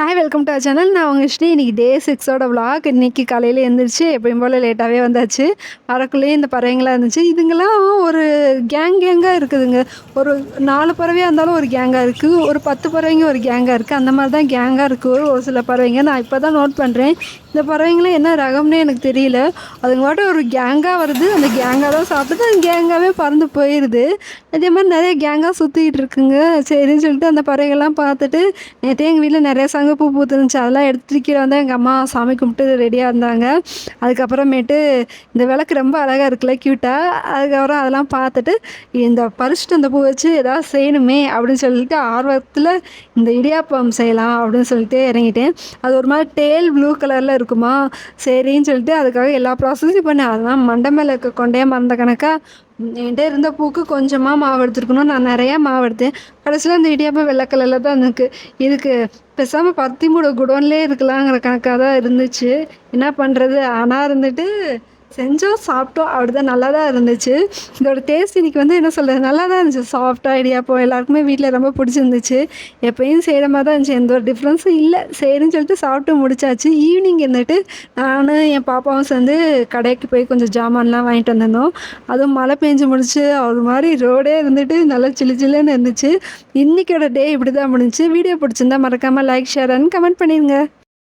Hi welcome to our channel. நான் உங்கள் ஸ்ரீ. இன்றைக்கி டே 6ஓட விலாக். இன்றைக்கி காலையில் எழுந்திரிச்சு எப்பயும் போல் லேட்டாகவே வந்தாச்சு. வரக்குள்ளேயே இந்த பறவைங்களாம் இருந்துச்சு. இதுங்கெல்லாம் ஒரு கேங்காக இருக்குதுங்க. ஒரு 4 பறவையாக இருந்தாலும் ஒரு கேங்காக இருக்குது, ஒரு 10 பறவைங்க ஒரு கேங்காக இருக்குது. அந்த மாதிரி தான் கேங்காக இருக்குது ஒரு சில பறவைங்க. நான் இப்போ தான் நோட் பண்ணுறேன். இந்த பறவைங்களாம் என்ன ரகம்னே எனக்கு தெரியல. அதுங்க பாட்டு ஒரு கேங்காக வருது, அந்த கேங்காக தான் சாப்பிடுது, அந்த கேங்காகவே பறந்து போயிடுது. அதே மாதிரி நிறைய கேங்காக சுற்றிக்கிட்டு இருக்குங்க. சரின்னு சொல்லிட்டு அந்த பறவைகள்லாம் பார்த்துட்டு, நேற்றே எங்கள் வீட்டில் நிறைய சங்குப்பூ பூத்துருந்துச்சு. அதெல்லாம் எடுத்துகிட்டு கீழே வந்து எங்கள் அம்மா சாமி கும்பிட்டு ரெடியாக இருந்தாங்க. அதுக்கப்புறமேட்டு இந்த விளக்கு ரொம்ப அழகாக இருக்குல்ல, க்யூட்டாக. அதுக்கப்புறம் அதெல்லாம் பார்த்துட்டு இந்த பறிச்சுட்டு அந்த பூ வச்சு ஏதாவது செய்யணுமே அப்படின்னு சொல்லிட்டு ஆர்வத்தில் இந்த இடியாப்பம் செய்யலாம் அப்படின்னு சொல்லிட்டு இறங்கிட்டேன். அது ஒரு மாதிரி டேல் ப்ளூ கலரில் இருக்குமா, சரின்னு சொல்லிட்டு அதுக்காக எல்லா ப்ராசஸும் பண்ணேன். அதெல்லாம் மண்டை மேலே இருக்க கொண்டையே மறந்த கணக்காக என்கிட்ட இருந்த பூக்கு கொஞ்சமாக மாவு எடுத்துருக்கணும். நான் நிறையா மாவு எடுத்தேன். கடைசியில் அந்த இடியாப்பம் வெள்ளை கலரில் தான் இருக்குது. இதுக்கு பேசாமல் பருத்தி மூட குடோன்லேயே இருக்கலாங்கிற கணக்காக தான் இருந்துச்சு. என்ன பண்ணுறது, ஆனால் இருந்துட்டு செஞ்சோம், சாப்பிட்டோம். அப்படி தான் நல்லா தான் இருந்துச்சு. இதோட டேஸ்ட் இன்றைக்கி வந்து என்ன சொல்கிறது, நல்லா தான் இருந்துச்சு. சாஃப்டாக இடியாப்பம் எல்லாருக்குமே வீட்டில் ரொம்ப பிடிச்சிருந்துச்சு. எப்பயும் செய்கிற மாதிரி தான் இருந்துச்சு, எந்த ஒரு டிஃப்ரென்ஸும் இல்லை. சரின்னு சொல்லிட்டு சாப்பிட்டு முடிச்சாச்சு. ஈவினிங் இருந்துட்டு நான் என் பாப்பாவும் சேர்ந்து கடைக்கு போய் கொஞ்சம் ஜாமான்லாம் வாங்கிட்டு வந்திருந்தோம். அதுவும் மழை பெஞ்சு முடிச்சு ஒரு மாதிரி ரோடே இருந்துட்டு நல்லா சில்லு சில்லுன்னு இருந்துச்சு. இன்றைக்கோட டே இப்படி தான் முடிஞ்சுச்சு. வீடியோ பிடிச்சிருந்தா மறக்காமல் லைக், ஷேர் அண்ட் கமெண்ட் பண்ணிடுங்க.